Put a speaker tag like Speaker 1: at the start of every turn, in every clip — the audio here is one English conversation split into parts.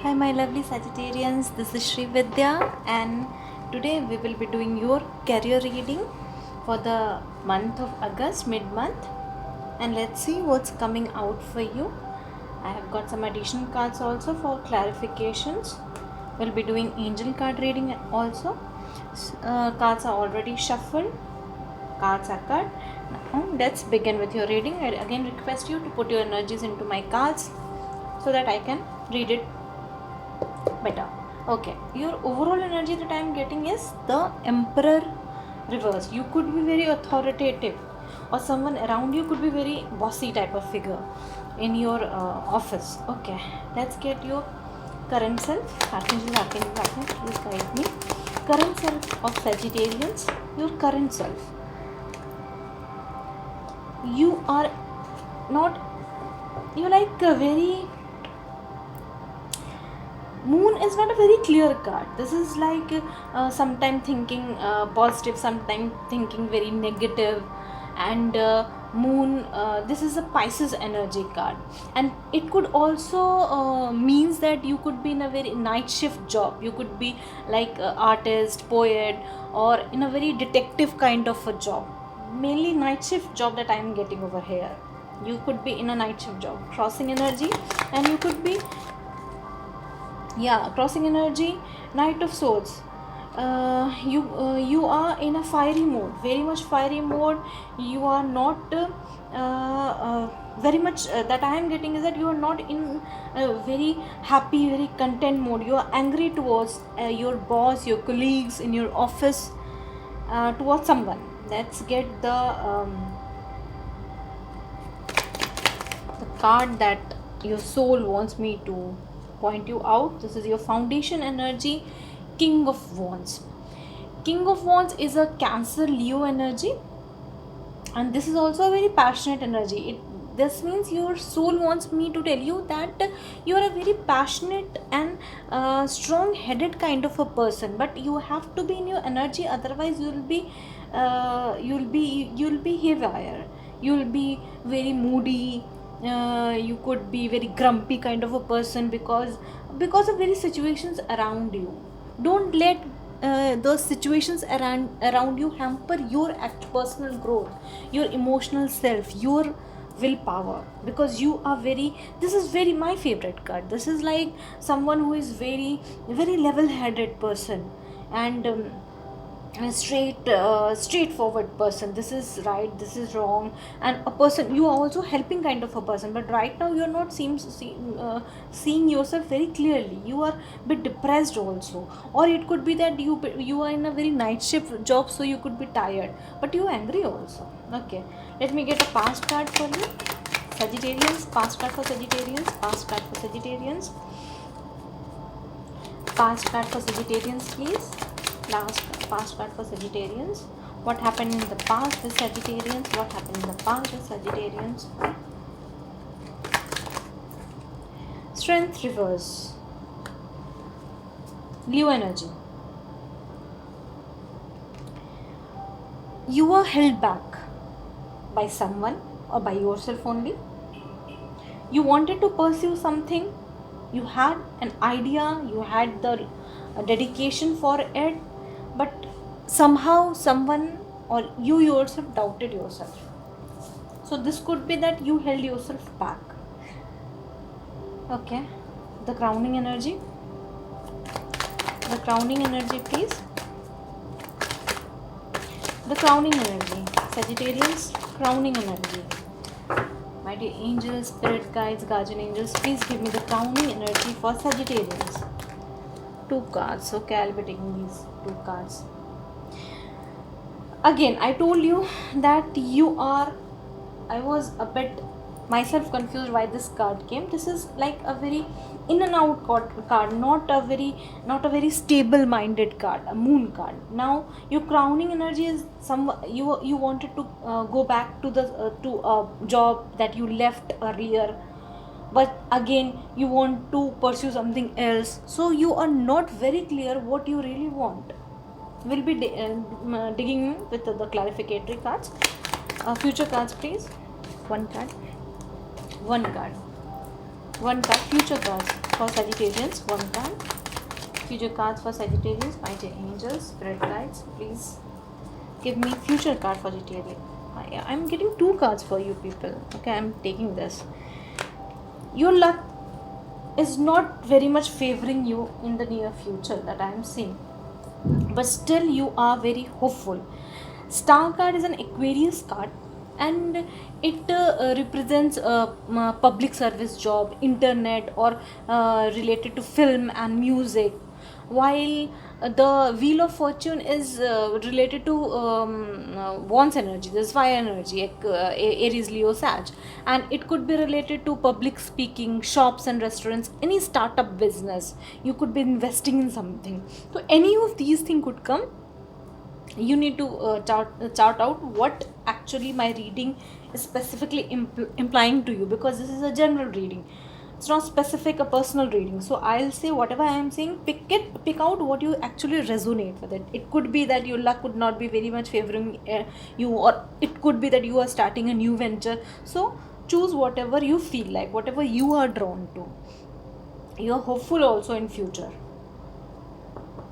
Speaker 1: Hi my lovely Sagittarians, this is Sri Vidya and today we will be doing your career reading for the month of August, mid-month, and let's see what's coming out for you. I have got some additional cards also for clarifications. We'll be doing angel card reading also. Cards are already shuffled. Cards are cut. Now let's begin with your reading. I again request you to put your energies into my cards so that I can read it better. Okay, your overall energy that I am getting is the Emperor reverse. You could be very authoritative, or someone around you could be very bossy type of figure in your office. Okay, let's get your current self. Archangel, please guide me. Current self of Sagittarians. Your current self. You are not. You like a very. Moon is not a very clear card. This is like sometime thinking positive, sometime thinking very negative, and moon. This is a Pisces energy card, and it could also means that you could be in a very night shift job. You could be like artist, poet, or in a very detective kind of a job. Mainly night shift job that I am getting over here. You could be in a night shift job, crossing energy, and you could be crossing energy, Knight of Swords. You are in a fiery mode, very much fiery mode. You are not very much that I am getting is that you are not in a very happy, very content mode. You are angry towards your boss, your colleagues in your office, towards someone. Let's get the card that your soul wants me to point you out. This is your foundation energy, King of Wands. King of Wands is a Cancer Leo energy, and this is also a very passionate energy. This means your soul wants me to tell you that you are a very passionate and strong headed kind of a person, but you have to be in your energy, otherwise you'll be haywire. You'll be very moody. You could be very grumpy kind of a person because of very situations around you. Don't let those situations around you hamper your personal growth, your emotional self, your willpower, because you are very, this is very my favorite card. This is like someone who is very level headed person, and a straightforward person. This is right, this is wrong, and a person you are also helping kind of a person, but right now you are not seeing yourself very clearly. You are a bit depressed also, or it could be that you are in a very night shift job, so you could be tired, but you are angry also. Okay, let me get a past card for you, Sagittarians. Past card for Sagittarians. Past card for Sagittarians. Past card for Sagittarians, please. Past card for Sagittarians. What happened in the past with Sagittarians? What happened in the past with Sagittarians? Strength reverse. Leo energy. You were held back by someone or by yourself only. You wanted to pursue something. You had an idea. You had the dedication for it, but somehow someone or you yourself doubted yourself. So this could be that you held yourself back. Okay, the crowning energy. The crowning energy, please. The crowning energy, Sagittarians. Crowning energy. My dear angels, spirit guides, guardian angels, please give me the crowning energy for Sagittarians. 2 cards. Okay, I'll be taking these 2 cards. Again, I told you that I was a bit myself confused why this card came. This is like a very in and out card, not a very stable minded card, a moon card. Now your crowning energy is you wanted to go back to a job that you left earlier, but again you want to pursue something else, so you are not very clear what you really want. We'll be digging with the clarificatory cards. Future cards, please. One card, future cards for Sagittarians, one card. Future cards for Sagittarians, mighty angels, spirit guides, please give me future card for Sagittarius. I'm getting two cards for you people. Okay, I'm taking this. Your luck is not very much favoring you in the near future, that I am seeing, but still you are very hopeful. Star card is an Aquarius card, and it represents a public service job, internet, or related to film and music, while the wheel of fortune is related to Wands energy, this fire energy, Aries, Leo, Sag, and it could be related to public speaking, shops and restaurants, any startup business. You could be investing in something, so any of these things could come. You need to chart out what actually my reading is specifically implying to you, because this is a general reading, it's not specific a personal reading. So I'll say whatever I am saying, pick out what you actually resonate with it. It could be that your luck would not be very much favoring you, or it could be that you are starting a new venture. So choose whatever you feel like, whatever you are drawn to. You are hopeful also in future.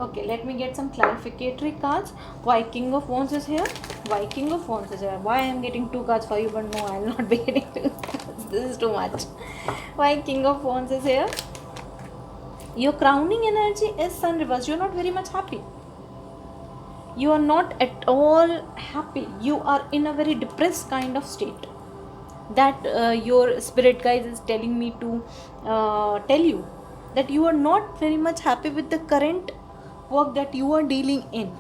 Speaker 1: Okay, let me get some clarificatory cards. Why King of Wands is here? Why King of Wands is here? Why I am getting two cards for you, but no, I will not be getting two cards. This is too much. Why King of Wands is here? Your crowning energy is Sun reverse. You are not very much happy. You are not at all happy. You are in a very depressed kind of state. That your spirit guide is telling me to tell you that you are not very much happy with the current work that you are dealing in.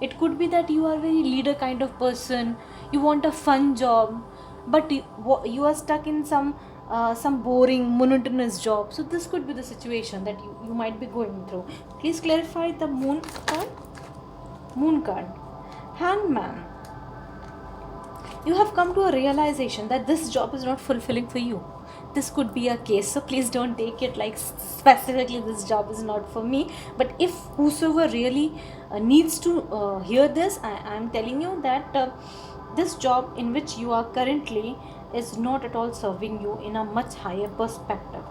Speaker 1: It could be that you are very leader kind of person, you want a fun job, but you are stuck in some boring monotonous job. So this could be the situation that you might be going through. Please clarify the moon card. Hangman, you have come to a realization that this job is not fulfilling for you. This could be a case, so please don't take it like specifically this job is not for me. But if whosoever really needs to hear this, I am telling you that this job in which you are currently is not at all serving you in a much higher perspective.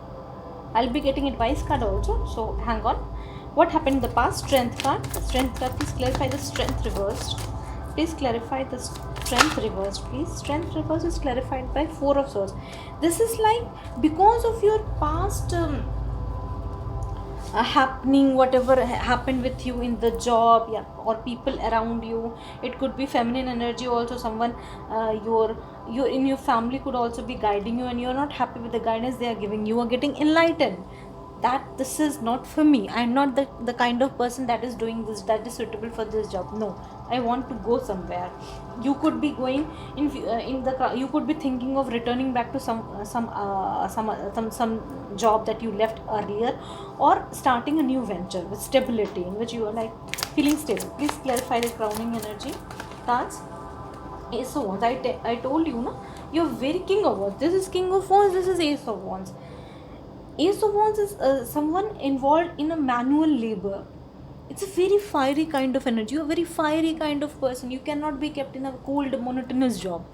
Speaker 1: I'll be getting advice card also, so hang on. What happened in the past? Strength card, please clarify the strength reversed. Please clarify the strength reversed, please. Strength reversed is clarified by Four of Swords. This is like because of your past happening, whatever happened with you in the job, yeah, or people around you. It could be feminine energy also. Someone your in your family could also be guiding you, and you're not happy with the guidance they are giving. You are getting enlightened that this is not for me. I'm not the kind of person that is doing this, that is suitable for this job. No, I want to go somewhere. You could be going you could be thinking of returning back to some job that you left earlier, or starting a new venture with stability in which you are like feeling stable. Please clarify the crowning energy cards. Ace of Wands. I told you, no, you're very King of Wands. This is King of Wands, this is Ace of Wands. Ace of Wands is someone involved in a manual labor. It's a very fiery kind of energy. You're a very fiery kind of person. You cannot be kept in a cold, monotonous job.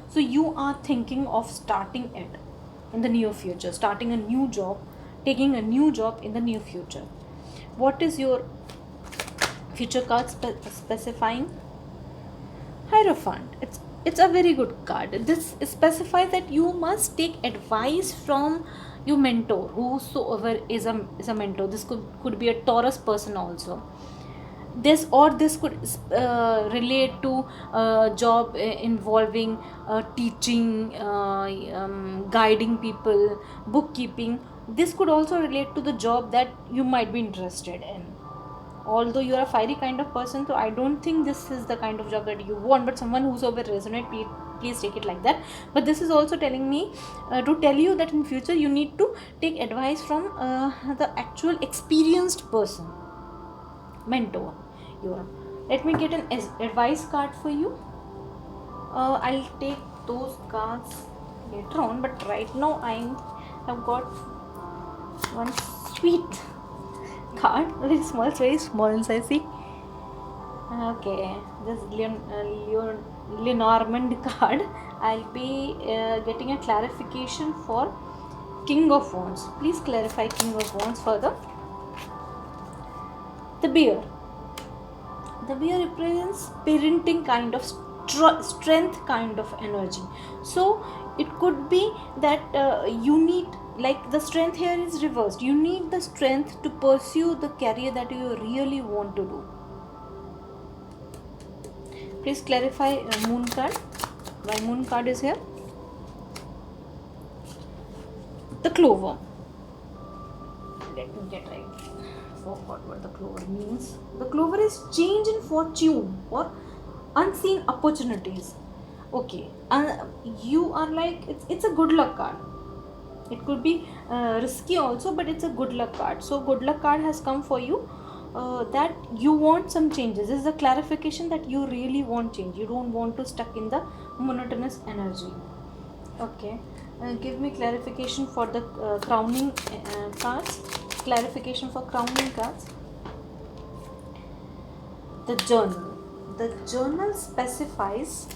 Speaker 1: So you are thinking of starting it in the near future, starting a new job, taking a new job in the near future. What is your future card specifying? Hierophant. It's a very good card. This specifies that you must take advice from your mentor, whosoever is a mentor. This could be a Taurus person also. This could relate to job involving teaching, guiding people, bookkeeping. This could also relate to the job that you might be interested in. Although you are a fiery kind of person, so I don't think this is the kind of job that you want, but someone whosoever resonate, please take it like that. But this is also telling me to tell you that in future you need to take advice from the actual experienced person, mentor. Let me get an advice card for you. I'll take those cards later on, but right now I have got one sweet card, very small in size. See, okay, this Lenormand card. I'll be getting a clarification for King of Wands. Please clarify King of Wands further. The Bear. The Bear represents parenting kind of strength kind of energy. So it could be that you need, like the strength here is reversed. You need the strength to pursue the career that you really want to do. Please clarify Moon card. Why Moon card is here? The Clover. Let me get right. Forgot what the Clover means. The Clover is change in fortune or unseen opportunities. Okay, you are like, it's a good luck card. It could be risky also, but it's a good luck card. So good luck card has come for you, that you want some changes. This is a clarification that you really want change. You don't want to stuck in the monotonous energy. Okay, give me clarification for the crowning cards. Clarification for crowning cards. The journal. The journal specifies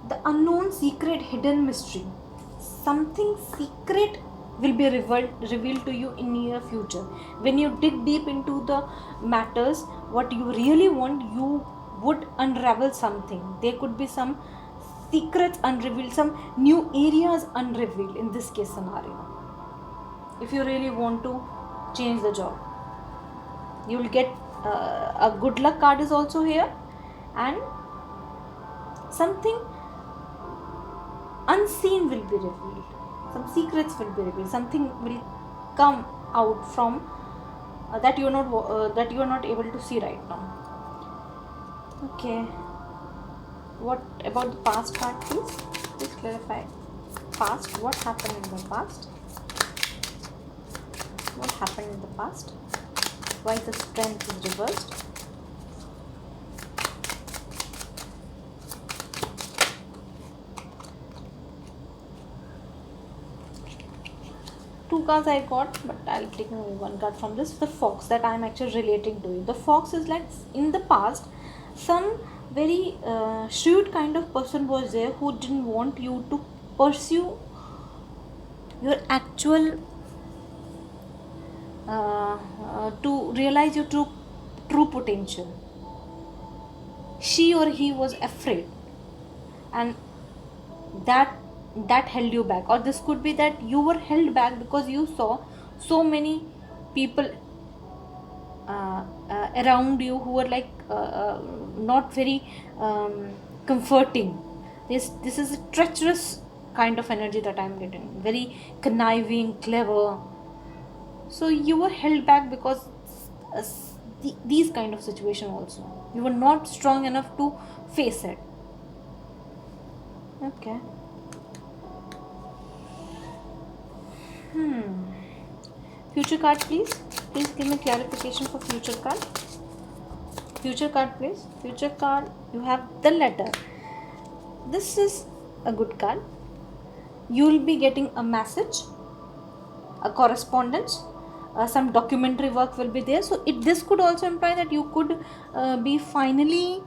Speaker 1: the unknown, secret, hidden mystery. Something secret will be revealed to you in near future. When you dig deep into the matters, what you really want, you would unravel something. There could be some secrets unrevealed, some new areas unrevealed in this case scenario. If you really want to change the job, you will get a good luck card is also here, and something unseen will be revealed, some secrets will be revealed, something will come out from that you are not able to see right now. Okay, what about the past card? Please clarify past. What happened in the past? What happened in the past? Why the strength is reversed? Two cards I got, but I'll take only one card from this. The Fox, that I am actually relating to you. The Fox is like, in the past, some very shrewd kind of person was there who didn't want you to pursue your actual to realize your true potential. She or he was afraid, and that held you back. Or this could be that you were held back because you saw so many people around you who were like not very comforting. This is a treacherous kind of energy that I'm getting, very conniving, clever. So you were held back because these kind of situation also, you were not strong enough to face it. Okay. Future card, please give me clarification for future card. Future card, please. Future card, you have the Letter. This is a good card. You will be getting a message, a correspondence, some documentary work will be there. So this could also imply that you could be finally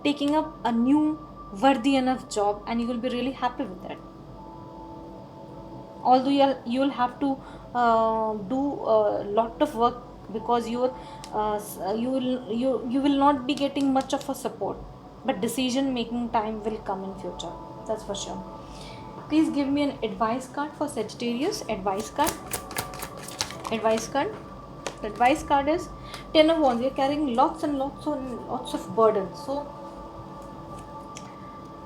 Speaker 1: taking up a new worthy enough job, and you will be really happy with that. Although you'll have to do a lot of work, because you will not be getting much of a support, but decision making time will come in future, that's for sure. Please give me an advice card for Sagittarius. Advice card. The advice card is Ten of Wands. You're carrying lots of burdens, so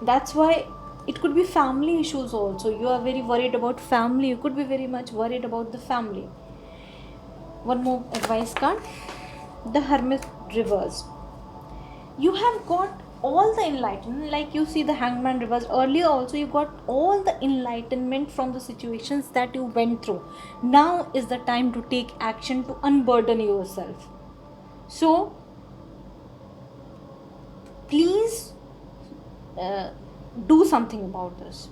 Speaker 1: that's why it could be family issues also. You are very worried about family. You could be very much worried about the family. One more advice card. The Hermit reversed. You have got all the enlightenment, like you see the Hangman reversed. Earlier also you got all the enlightenment from the situations that you went through. Now is the time to take action, to unburden yourself. So please do something about this,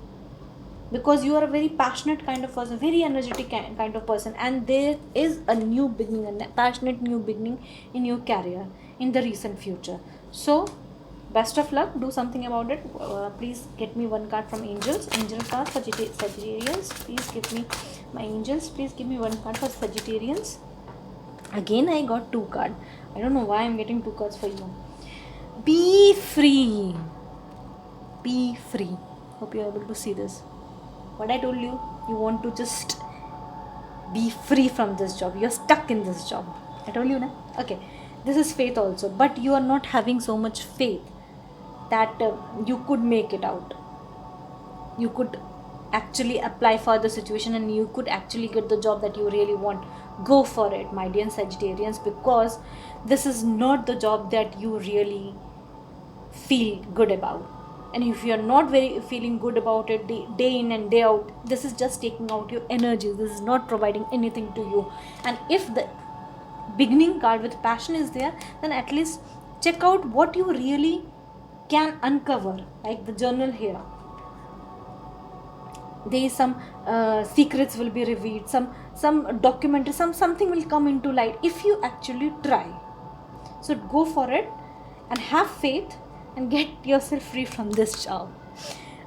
Speaker 1: because you are a very passionate kind of person, very energetic kind of person, and there is a new beginning, a passionate new beginning in your career in the recent future. So Best of luck. Do something about it. Please get me one card from angels. Angel card for Sagittarians. Please give me my angels. Please give me one card for Sagittarians. Again, I got 2 cards. I don't know why I'm getting 2 cards for you. Be free. Be free. Hope you're able to see this. What I told you, you want to just be free from this job. You're stuck in this job. I told you, na? Okay. This is faith also. But you are not having so much faith that you could make it out. You could actually apply for the situation and you could actually get the job that you really want. Go for it, my dear Sagittarians, because this is not the job that you really feel good about. And if you are not very feeling good about it day in and day out, this is just taking out your energy. This is not providing anything to you. And if the beginning card with passion is there, then at least check out what you really can uncover, like the journal here. There is some secrets will be revealed, some documentary, something will come into light if you actually try. So go for it and have faith and get yourself free from this job.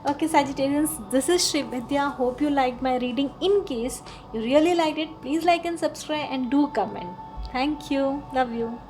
Speaker 1: Okay, Sagittarians, this is Shri Vidya. Hope you liked my reading. In case you really liked it, please like and subscribe and do comment. Thank you. Love you.